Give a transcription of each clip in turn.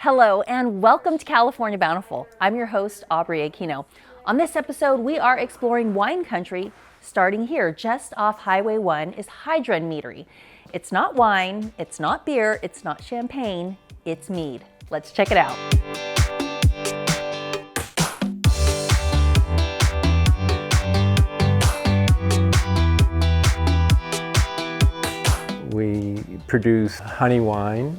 Hello and welcome to California Bountiful. I'm your host, Aubrey Aquino. On this episode, we are exploring wine country. Starting here, just off Highway 1 is Hydron Meadery. It's not wine, it's not beer, it's not champagne, it's mead. Let's check it out. We produce honey wine,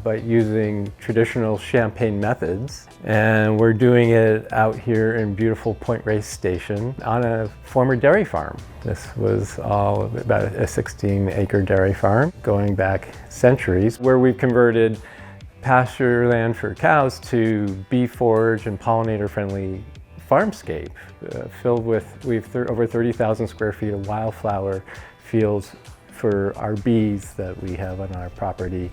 but using traditional champagne methods. And we're doing it out here in beautiful Point Reyes Station on a former dairy farm. This was all about a 16-acre dairy farm going back centuries, where we've converted pasture land for cows to bee forage and pollinator-friendly farmscape, filled with, over 30,000 square feet of wildflower fields for our bees that we have on our property.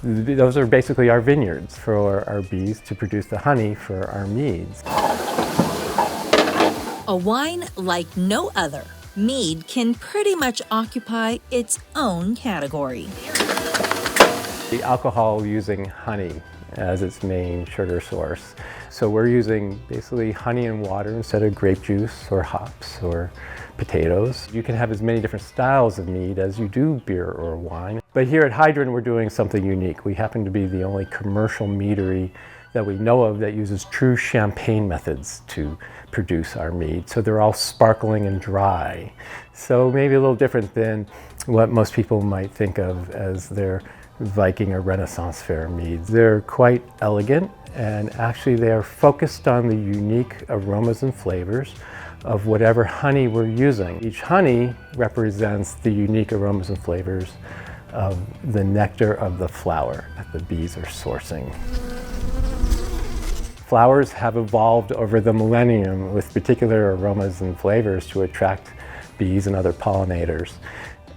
Those are basically our vineyards for our bees to produce the honey for our meads. A wine like no other, mead can pretty much occupy its own category. The alcohol using honey as its main sugar source. So we're using basically honey and water instead of grape juice or hops or potatoes. You can have as many different styles of mead as you do beer or wine. But here at Hydron, we're doing something unique. We happen to be the only commercial meadery that we know of that uses true champagne methods to produce our mead. So they're all sparkling and dry. So maybe a little different than what most people might think of as their Viking or Renaissance fair meads. They're quite elegant, and actually they are focused on the unique aromas and flavors of whatever honey we're using. Each honey represents the unique aromas and flavors of the nectar of the flower that the bees are sourcing. Flowers have evolved over the millennium with particular aromas and flavors to attract bees and other pollinators.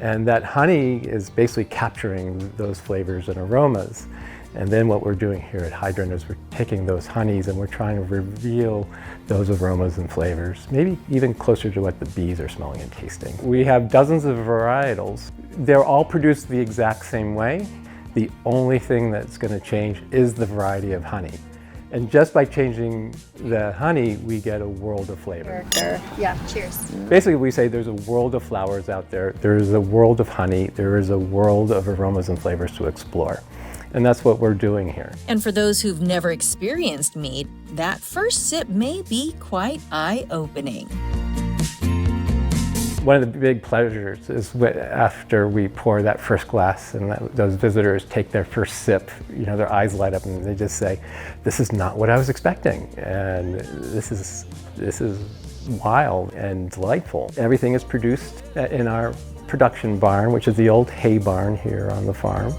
And that honey is basically capturing those flavors and aromas. And then what we're doing here at Hydron is we're taking those honeys and we're trying to reveal those aromas and flavors, maybe even closer to what the bees are smelling and tasting. We have dozens of varietals. They're all produced the exact same way. The only thing that's going to change is the variety of honey. And just by changing the honey, we get a world of flavor. Yeah, cheers. Basically, we say there's a world of flowers out there. There is a world of honey. There is a world of aromas and flavors to explore. And that's what we're doing here. And for those who've never experienced mead, that first sip may be quite eye-opening. One of the big pleasures is after we pour that first glass and those visitors take their first sip, you know, their eyes light up and they just say, this is not what I was expecting. And this is wild and delightful. Everything is produced in our production barn, which is the old hay barn here on the farm.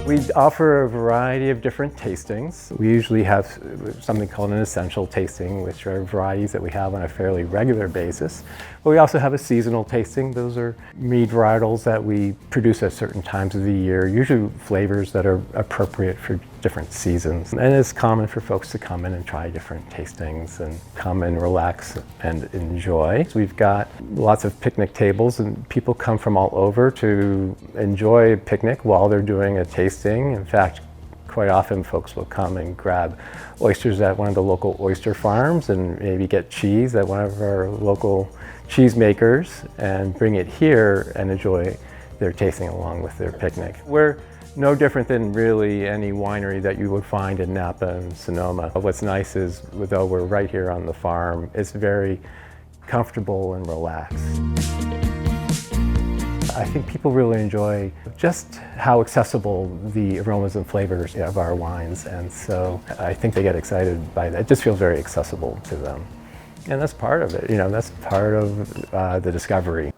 We offer a variety of different tastings. We usually have something called an essential tasting, which are varieties that we have on a fairly regular basis. But we also have a seasonal tasting. Those are mead varietals that we produce at certain times of the year, usually flavors that are appropriate for different seasons. And it's common for folks to come in and try different tastings and come and relax and enjoy. So we've got lots of picnic tables and people come from all over to enjoy a picnic while they're doing a tasting. In fact, quite often folks will come and grab oysters at one of the local oyster farms and maybe get cheese at one of our local cheese makers and bring it here and enjoy their tasting along with their picnic. We're no different than really any winery that you would find in Napa and Sonoma. What's nice is, though we're right here on the farm, it's very comfortable and relaxed. I think people really enjoy just how accessible the aromas and flavors of our wines, and so I think they get excited by that. It just feels very accessible to them. And that's part of it, you know, that's part of the discovery.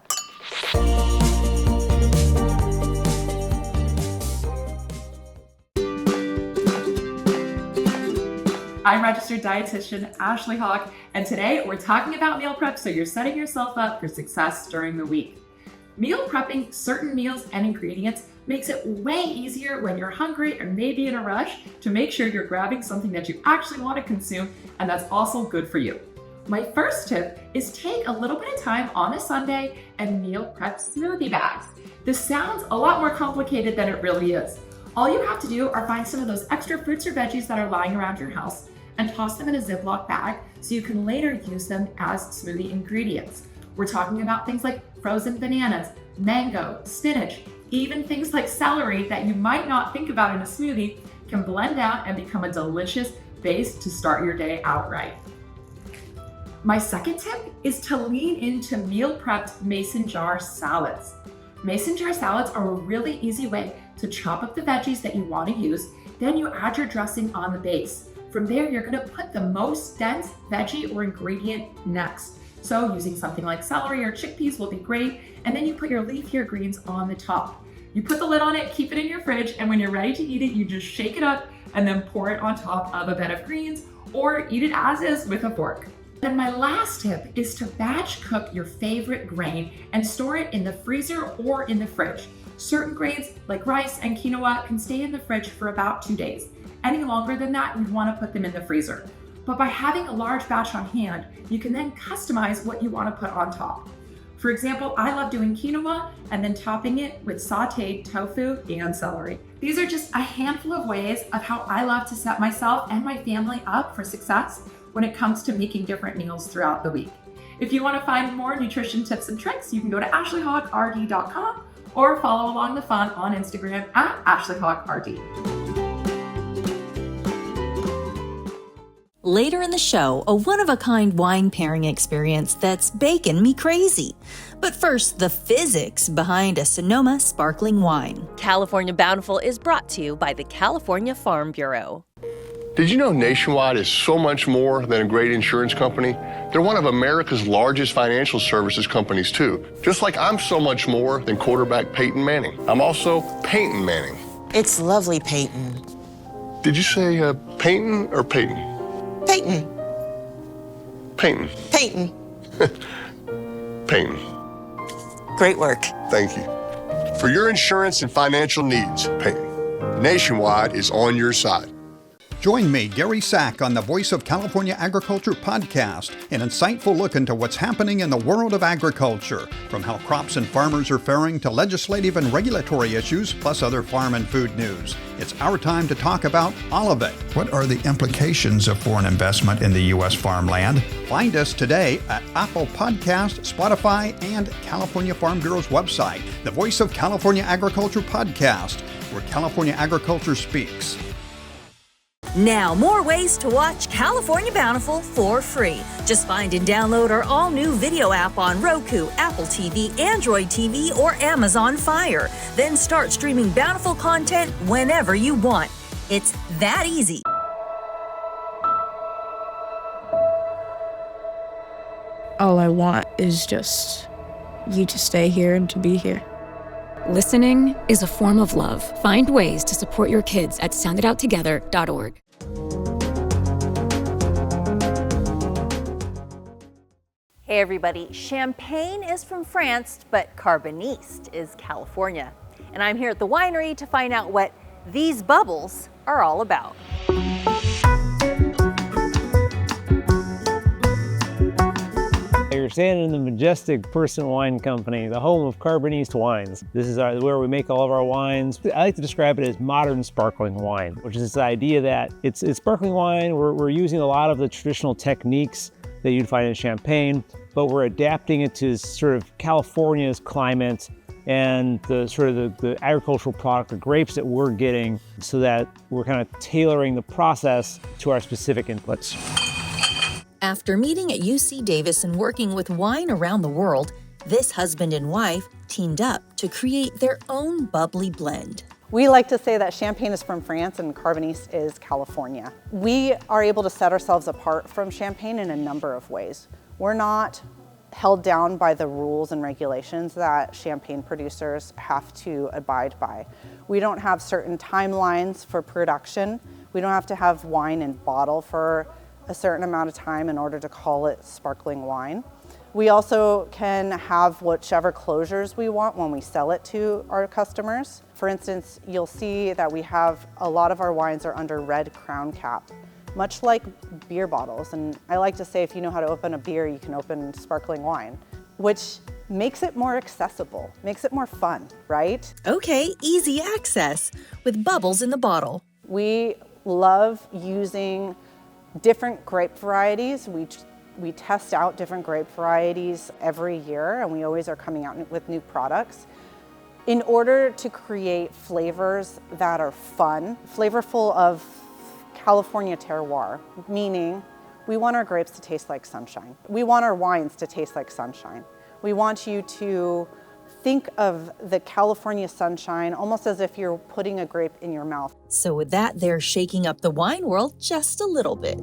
I'm registered dietitian Ashley Hawk, and today we're talking about meal prep so you're setting yourself up for success during the week. Meal prepping certain meals and ingredients makes it way easier when you're hungry or maybe in a rush to make sure you're grabbing something that you actually want to consume and that's also good for you. My first tip is take a little bit of time on a Sunday and meal prep smoothie bags. This sounds a lot more complicated than it really is. All you have to do are find some of those extra fruits or veggies that are lying around your house and toss them in a Ziploc bag so you can later use them as smoothie ingredients. We're talking about things like frozen bananas, mango, spinach, even things like celery that you might not think about in a smoothie can blend out and become a delicious base to start your day out right. My second tip is to lean into meal prepped mason jar salads. Mason jar salads are a really easy way to chop up the veggies that you want to use, then you add your dressing on the base. From there, you're gonna put the most dense veggie or ingredient next. So using something like celery or chickpeas will be great, and then you put your leafier greens on the top. You put the lid on it, keep it in your fridge, and when you're ready to eat it, you just shake it up and then pour it on top of a bed of greens or eat it as is with a fork. And my last tip is to batch cook your favorite grain and store it in the freezer or in the fridge. Certain grains like rice and quinoa can stay in the fridge for about 2 days. Any longer than that, you'd want to put them in the freezer. But by having a large batch on hand, you can then customize what you want to put on top. For example, I love doing quinoa and then topping it with sauteed tofu and celery. These are just a handful of ways of how I love to set myself and my family up for success when it comes to making different meals throughout the week. If you want to find more nutrition tips and tricks, you can go to ashleyhawkrd.com or follow along the fun on Instagram at ashleyhawkrd. Later in the show, a one-of-a-kind wine pairing experience that's baking me crazy. But first, the physics behind a Sonoma sparkling wine. California Bountiful is brought to you by the California Farm Bureau. Did you know Nationwide is so much more than a great insurance company? They're one of America's largest financial services companies, too. Just like I'm so much more than quarterback Peyton Manning. I'm also Peyton Manning. It's lovely, Peyton. Did you say Peyton or Peyton? Peyton. Peyton. Peyton. Peyton. Great work. Thank you. For your insurance and financial needs, Peyton, Nationwide is on your side. Join me, Gary Sack, on the Voice of California Agriculture podcast, an insightful look into what's happening in the world of agriculture, from how crops and farmers are faring to legislative and regulatory issues, plus other farm and food news. It's our time to talk about all of it. What are the implications of foreign investment in the U.S. farmland? Find us today at Apple Podcast, Spotify, and California Farm Bureau's website, the Voice of California Agriculture podcast, where California agriculture speaks. Now, more ways to watch California Bountiful for free. Just find and download our all-new video app on Roku, Apple TV, Android TV, or Amazon Fire. Then start streaming Bountiful content whenever you want. It's that easy. All I want is just you to stay here and to be here. Listening is a form of love. Find ways to support your kids at sounditouttogether.org. Hey everybody, champagne is from France, but carboniste is California. And I'm here at the winery to find out what these bubbles are all about. You're standing in the majestic Person Wine Company, the home of carboniste wines. This is where we make all of our wines. I like to describe it as modern sparkling wine, which is this idea that it's sparkling wine. We're using a lot of the traditional techniques that you'd find in champagne, but we're adapting it to sort of California's climate and the agricultural product, the grapes that we're getting, so that we're kind of tailoring the process to our specific inputs. After meeting at UC Davis and working with wine around the world, this husband and wife teamed up to create their own bubbly blend. We like to say that champagne is from France and carboniste is California. We are able to set ourselves apart from champagne in a number of ways. We're not held down by the rules and regulations that champagne producers have to abide by. We don't have certain timelines for production. We don't have to have wine in bottle for a certain amount of time in order to call it sparkling wine. We also can have whichever closures we want when we sell it to our customers. For instance, you'll see that we have a lot of our wines are under red crown cap, much like beer bottles. And I like to say if you know how to open a beer, you can open sparkling wine, which makes it more accessible, makes it more fun, right? Okay, easy access with bubbles in the bottle. We love using different grape varieties. We test out different grape varieties every year, and we always are coming out with new products in order to create flavors that are fun, flavorful of California terroir, meaning we want our grapes to taste like sunshine. We want our wines to taste like sunshine. We want you to think of the California sunshine almost as if you're putting a grape in your mouth. So with that, they're shaking up the wine world just a little bit.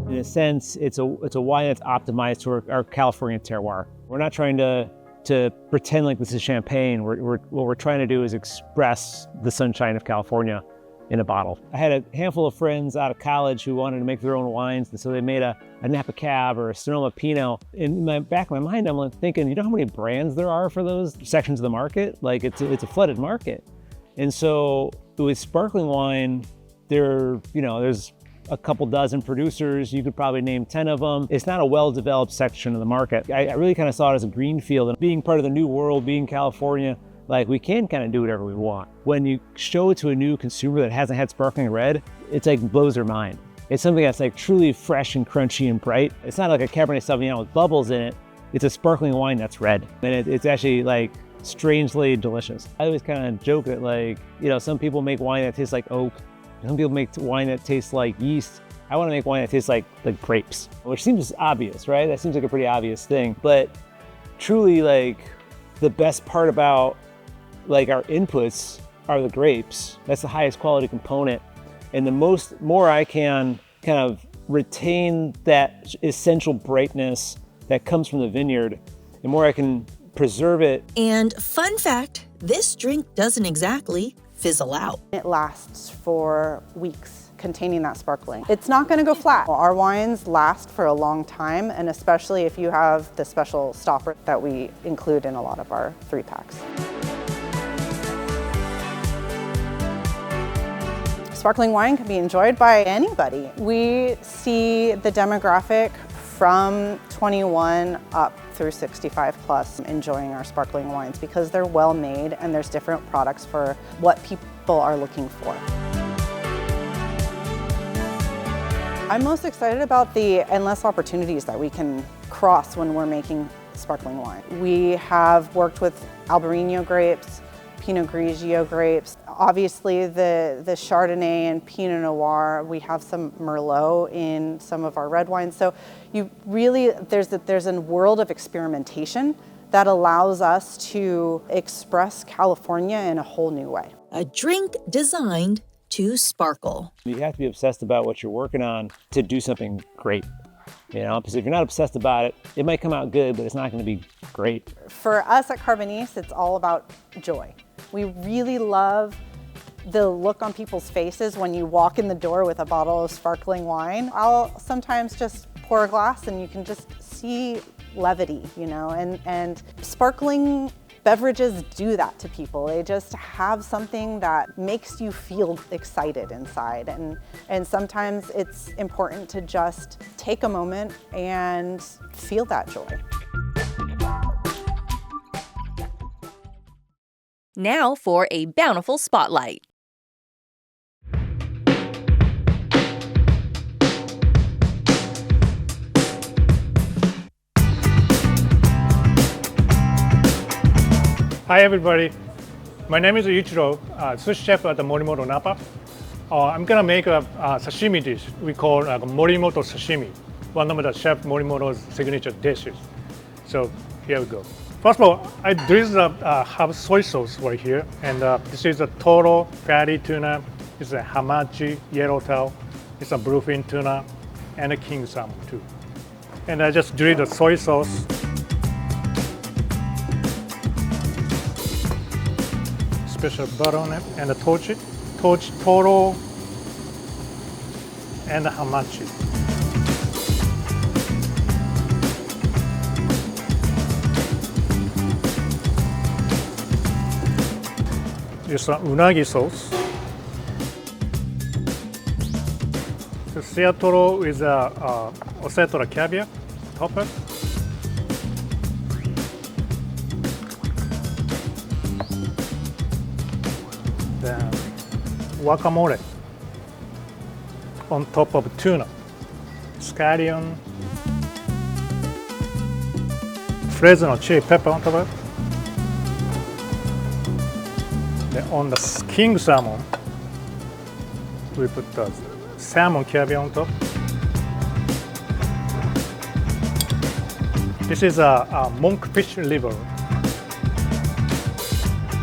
In a sense, it's a wine that's optimized to our California terroir. We're not trying to pretend like this is champagne. What we're trying to do is express the sunshine of California in a bottle. I had a handful of friends out of college who wanted to make their own wines, and so they made a Napa Cab or a Sonoma Pinot. In the back of my mind, I'm like thinking, you know how many brands there are for those sections of the market? Like it's a flooded market. And so with sparkling wine, there's a couple dozen producers. You could probably name 10 of them. It's not a well-developed section of the market. I really kind of saw it as a greenfield, and being part of the new world, being California, like we can kind of do whatever we want. When you show it to a new consumer that hasn't had sparkling red, it's like blows their mind. It's something that's like truly fresh and crunchy and bright. It's not like a Cabernet Sauvignon with bubbles in it. It's a sparkling wine that's red. And it's actually like strangely delicious. I always kind of joke that some people make wine that tastes like oak. Some people make wine that tastes like yeast. I want to make wine that tastes like grapes, which seems obvious, right? That seems like a pretty obvious thing. But truly, the best part about our inputs are the grapes. That's the highest quality component. And the more I can kind of retain that essential brightness that comes from the vineyard, the more I can preserve it. And fun fact, this drink doesn't exactly fizzle out. It lasts for weeks, containing that sparkling. It's not gonna go flat. Our wines last for a long time, and especially if you have the special stopper that we include in a lot of our 3-packs. Sparkling wine can be enjoyed by anybody. We see the demographic from 21 up through 65 plus enjoying our sparkling wines because they're well made and there's different products for what people are looking for. I'm most excited about the endless opportunities that we can cross when we're making sparkling wine. We have worked with Albarino grapes, Pinot Grigio grapes, obviously the Chardonnay and Pinot Noir. We have some Merlot in some of our red wines. So there's a world of experimentation that allows us to express California in a whole new way. A drink designed to sparkle. You have to be obsessed about what you're working on to do something great. Because if you're not obsessed about it, it might come out good, but it's not going to be great. For us at Carbonese, it's all about joy. We really love the look on people's faces when you walk in the door with a bottle of sparkling wine. I'll sometimes just pour a glass and you can just see levity, and sparkling beverages do that to people. They just have something that makes you feel excited inside. And sometimes it's important to just take a moment and feel that joy. Now for a Bountiful Spotlight. Hi everybody, my name is Ichiro, sous chef at the Morimoto Napa. I'm gonna make a sashimi dish we call Morimoto sashimi, one of the Chef Morimoto's signature dishes. So here we go. First of all, I have soy sauce right here, and this is a Toro fatty tuna, it's a hamachi yellowtail, it's a bluefin tuna, and a king salmon too. And I just drill the soy sauce. Special butter on it, and torch Toro and the hamachi. This is unagi sauce. Just Seattle with Ocetra caviar topper. Then guacamole on top of tuna, scallion, Fresno chili pepper on top of it. Then on the king salmon, we put the salmon caviar on top. This is a monkfish liver.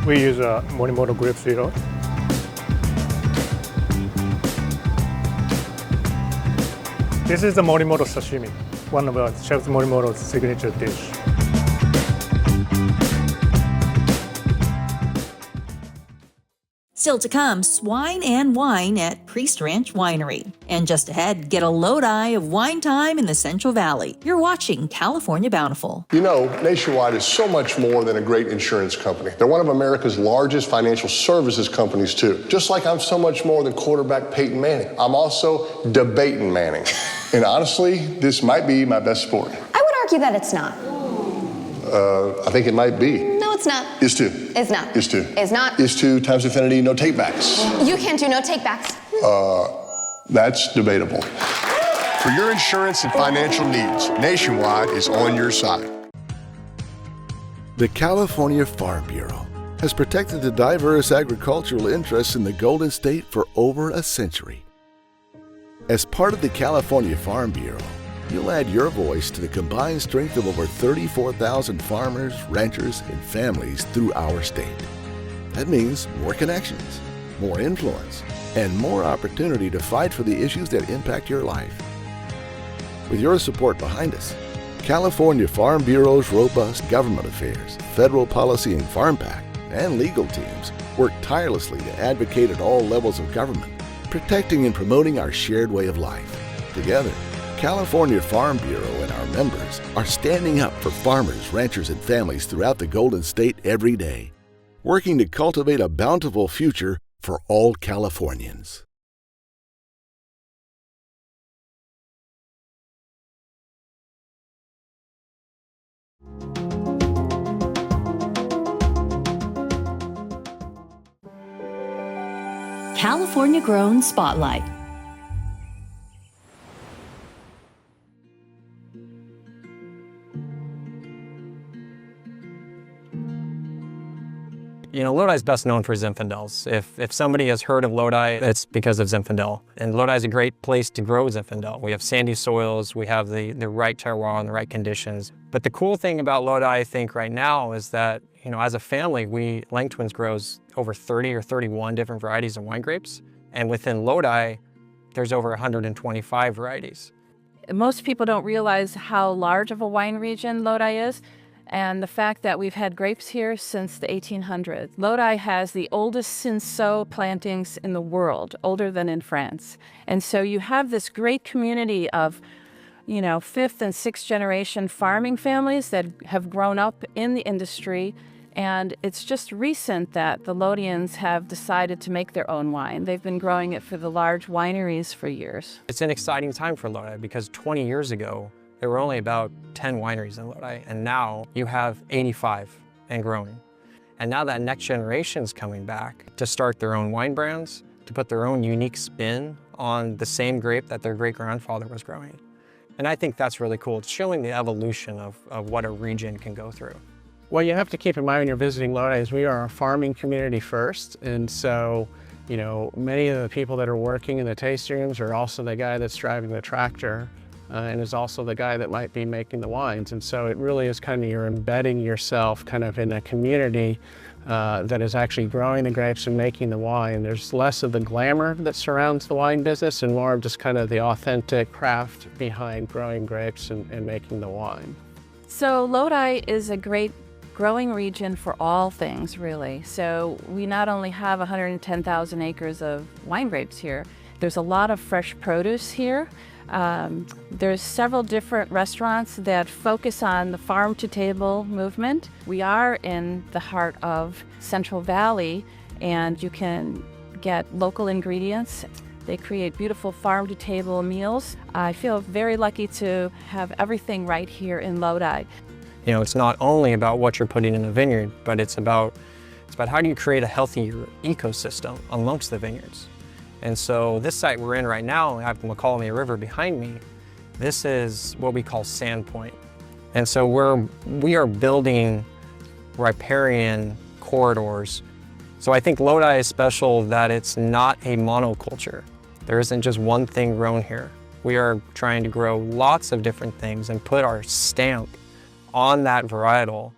We use a Morimoto grapeseed oil. This is the Morimoto sashimi, one of Chef Morimoto's signature dish. Still to come, swine and wine at Priest Ranch Winery. And just ahead, get a Lodi of wine time in the Central Valley. You're watching California Bountiful. You know, Nationwide is so much more than a great insurance company. They're one of America's largest financial services companies, too. Just like I'm so much more than quarterback Peyton Manning. I'm also debating Manning. And honestly, this might be my best sport. I would argue that it's not. I think it might be. No, it's not. Is to. Is not. Is to. Is not. Is to times infinity, no takebacks. You can't do no takebacks. That's debatable. For your insurance and financial needs, Nationwide is on your side. The California Farm Bureau has protected the diverse agricultural interests in the Golden State for over a century. As part of the California Farm Bureau, you'll add your voice to the combined strength of over 34,000 farmers, ranchers, and families through our state. That means more connections, more influence, and more opportunity to fight for the issues that impact your life. With your support behind us, California Farm Bureau's robust government affairs, federal policy and farm pact, and legal teams work tirelessly to advocate at all levels of government, protecting and promoting our shared way of life. Together, California Farm Bureau and our members are standing up for farmers, ranchers, and families throughout the Golden State every day, working to cultivate a bountiful future for all Californians. California Grown Spotlight. You know, Lodi is best known for Zinfandels. If somebody has heard of Lodi, it's because of Zinfandel. And Lodi is a great place to grow Zinfandel. We have sandy soils, we have the right terroir and the right conditions. But the cool thing about Lodi, I think, right now is that, you know, as a family, Lang Twins grows over 30 or 31 different varieties of wine grapes. And within Lodi, there's over 125 varieties. Most people don't realize how large of a wine region Lodi is. And the fact that we've had grapes here since the 1800s. Lodi has the oldest cinsault plantings in the world, older than in France. And so you have this great community of, you know, 5th and 6th generation farming families that have grown up in the industry. And it's just recent that the Lodians have decided to make their own wine. They've been growing it for the large wineries for years. It's an exciting time for Lodi because 20 years ago, there were only about 10 wineries in Lodi, and now you have 85 and growing. And now that next generation is coming back to start their own wine brands, to put their own unique spin on the same grape that their great-grandfather was growing. And I think that's really cool. It's showing the evolution of what a region can go through. What you have to keep in mind when you're visiting Lodi is we are a farming community first, and so, you know, many of the people that are working in the tasting rooms are also the guy that's driving the tractor. And is also the guy that might be making the wines. And so it really is kind of you're embedding yourself kind of in a community that is actually growing the grapes and making the wine. There's less of the glamour that surrounds the wine business and more of just kind of the authentic craft behind growing grapes and making the wine. So Lodi is a great growing region for all things, really. So we not only have 110,000 acres of wine grapes here, there's a lot of fresh produce here. There's several different restaurants that focus on the farm-to-table movement. We are in the heart of Central Valley, and you can get local ingredients. They create beautiful farm-to-table meals. I feel very lucky to have everything right here in Lodi. You know, it's not only about what you're putting in the vineyard, but it's about how do you create a healthier ecosystem amongst the vineyards. And so this site we're in right now, I have the McCallamy River behind me. This is what we call Sandpoint. And so we are building riparian corridors. So I think Lodi is special that it's not a monoculture. There isn't just one thing grown here. We are trying to grow lots of different things and put our stamp on that varietal,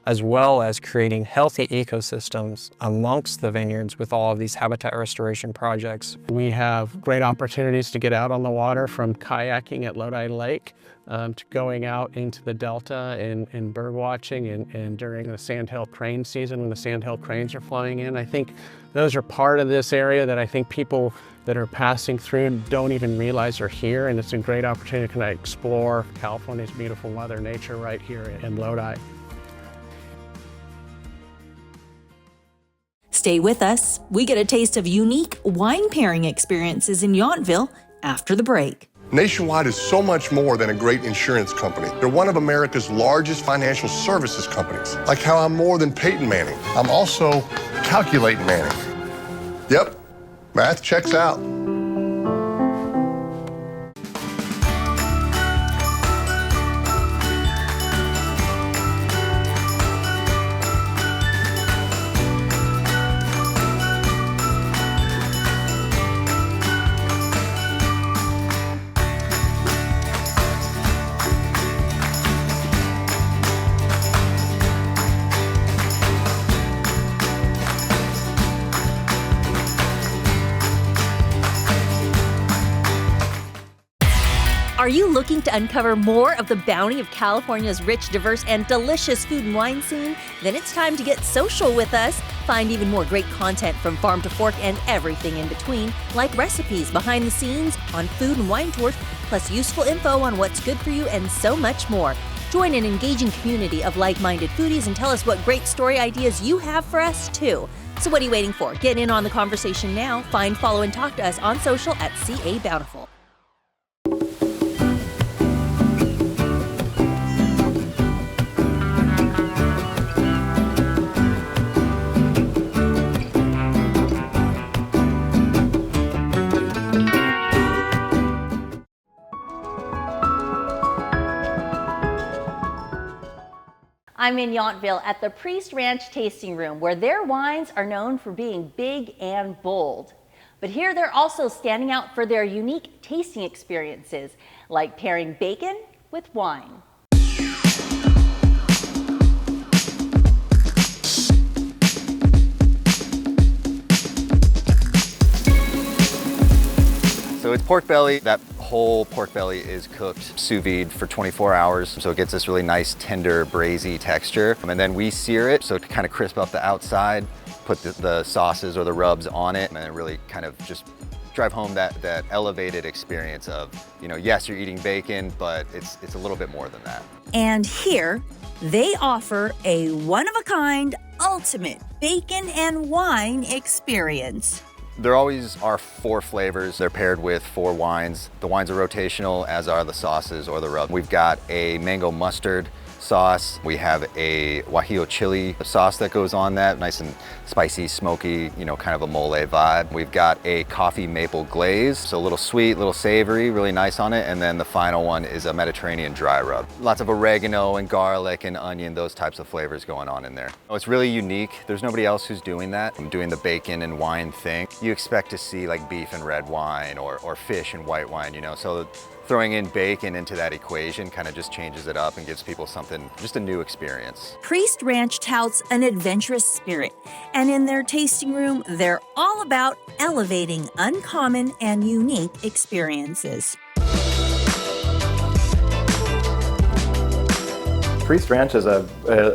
as well as creating healthy ecosystems amongst the vineyards with all of these habitat restoration projects. We have great opportunities to get out on the water, from kayaking at Lodi Lake to going out into the Delta and bird watching and during the sandhill crane season when the sandhill cranes are flying in. I think those are part of this area that I think people that are passing through don't even realize are here, and it's a great opportunity to kind of explore California's beautiful mother nature right here in Lodi. Stay with us. We get a taste of unique wine pairing experiences in Yountville after the break. Nationwide is so much more than a great insurance company. They're one of America's largest financial services companies. Like how I'm more than Peyton Manning, I'm also Calculating Manning. Yep, math checks out. Are you looking to uncover more of the bounty of California's rich, diverse, and delicious food and wine scene? Then it's time to get social with us. Find even more great content from farm to fork and everything in between, like recipes, behind the scenes, on food and wine tours, plus useful info on what's good for you and so much more. Join an engaging community of like-minded foodies and tell us what great story ideas you have for us too. So what are you waiting for? Get in on the conversation now. Find, follow, and talk to us on social at CA Bountiful. I'm in Yountville at the Priest Ranch Tasting Room, where their wines are known for being big and bold. But here they're also standing out for their unique tasting experiences, like pairing bacon with wine. So it's pork belly. That whole pork belly is cooked sous vide for 24 hours. So it gets this really nice, tender, braisy texture. And then we sear it so to kind of crisp up the outside, put the sauces or the rubs on it, and then really kind of just drive home that elevated experience of, you know, yes, you're eating bacon, but it's a little bit more than that. And here, they offer a one-of-a-kind, ultimate bacon and wine experience. There always are 4 flavors. They're paired with 4 wines. The wines are rotational, as are the sauces or the rub. We've got a mango mustard sauce. We have a guajillo chili sauce that goes on that, nice and spicy, smoky, you know, kind of a mole vibe. We've got a coffee maple glaze, so a little sweet, a little savory, really nice on it. And then the final one is a Mediterranean dry rub. Lots of oregano and garlic and onion, those types of flavors going on in there. It's really unique. There's nobody else who's doing that. I'm doing the bacon and wine thing. You expect to see like beef and red wine or fish and white wine, you know, so throwing in bacon into that equation kind of just changes it up and gives people something, just a new experience. Priest Ranch touts an adventurous spirit, and in their tasting room, they're all about elevating uncommon and unique experiences. Priest Ranch is a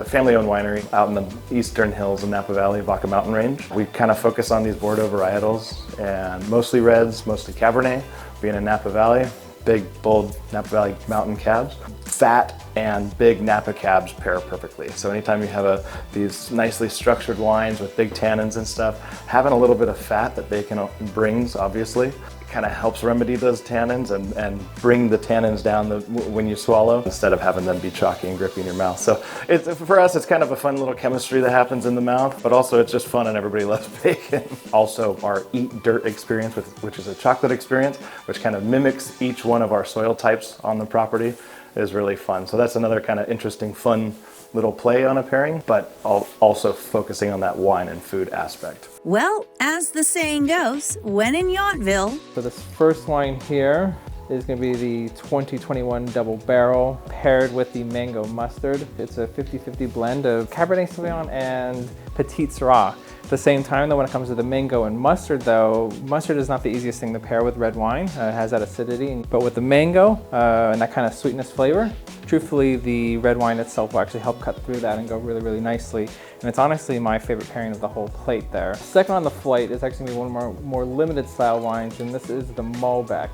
family-owned winery out in the eastern hills of Napa Valley, Vaca Mountain Range. We kind of focus on these Bordeaux varietals, and mostly reds, mostly Cabernet, being in Napa Valley. Big, bold Napa Valley mountain cabs. Fat and big Napa cabs pair perfectly. So anytime you have these nicely structured wines with big tannins and stuff, having a little bit of fat that bacon brings, obviously, kind of helps remedy those tannins and bring the tannins down when you swallow, instead of having them be chalky and grippy in your mouth. So for us, it's kind of a fun little chemistry that happens in the mouth, but also it's just fun and everybody loves bacon. Also, our Eat Dirt experience, which is a chocolate experience, which kind of mimics each one of our soil types on the property, is really fun. So that's another kind of interesting, fun little play on a pairing, but also focusing on that wine and food aspect. Well, as the saying goes, when in Yountville. So this first wine here is going to be the 2021 Double Barrel paired with the Mango Mustard. It's a 50-50 blend of Cabernet Sauvignon and Petite Syrah. At the same time, though, when it comes to the mango and mustard, though, mustard is not the easiest thing to pair with red wine. It has that acidity, but with the mango and that kind of sweetness flavor, truthfully, the red wine itself will actually help cut through that and go really, really nicely. And it's honestly my favorite pairing of the whole plate there. Second on the flight is actually one of our more limited style wines, and this is the Malbec.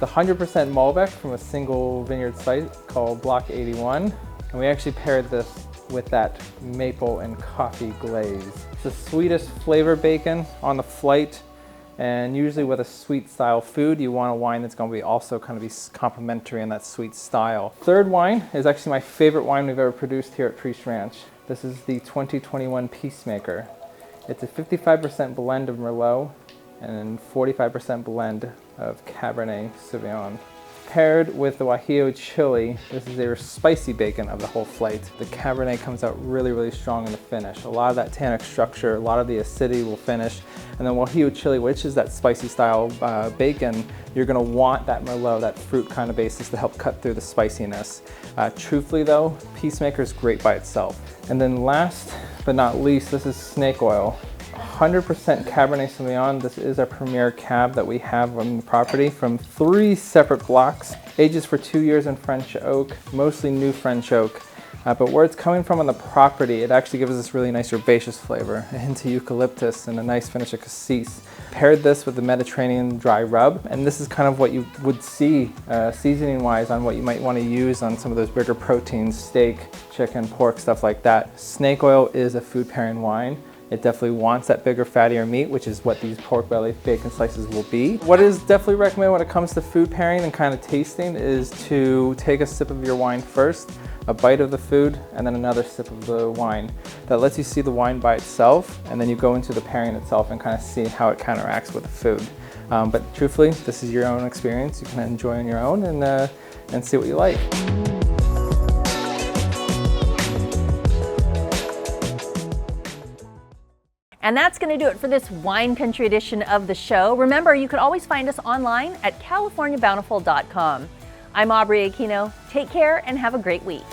The 100% Malbec from a single vineyard site called Block 81. And we actually paired this with that maple and coffee glaze. It's the sweetest flavor bacon on the flight, and usually with a sweet style food, you want a wine that's going to be also kind of be complementary in that sweet style. Third wine is actually my favorite wine we've ever produced here at Priest Ranch. This is the 2021 Peacemaker. It's a 55% blend of Merlot and 45% blend of Cabernet Sauvignon. Paired with the Guajillo chili, this is their spicy bacon of the whole flight. The Cabernet comes out really, really strong in the finish. A lot of that tannic structure, a lot of the acidity will finish. And then Guajillo chili, which is that spicy style bacon, you're gonna want that Merlot, that fruit kind of basis to help cut through the spiciness. Truthfully though, Peacemaker is great by itself. And then last but not least, this is snake oil. 100% Cabernet Sauvignon. This is our premier cab that we have on the property from 3 separate blocks. Ages for 2 years in French oak, mostly new French oak. But where it's coming from on the property, it actually gives us this really nice herbaceous flavor, a hint of eucalyptus and a nice finish of cassis. Paired this with the Mediterranean dry rub, and this is kind of what you would see seasoning-wise on what you might want to use on some of those bigger proteins, steak, chicken, pork, stuff like that. Snake oil is a food pairing wine. It definitely wants that bigger, fattier meat, which is what these pork belly bacon slices will be. What is definitely recommended when it comes to food pairing and kind of tasting is to take a sip of your wine first, a bite of the food, and then another sip of the wine. That lets you see the wine by itself, and then you go into the pairing itself and kind of see how it counteracts with the food. But truthfully, this is your own experience. You can enjoy on your own and see what you like. And that's going to do it for this Wine Country edition of the show. Remember, you can always find us online at CaliforniaBountiful.com. I'm Aubrey Aquino. Take care and have a great week.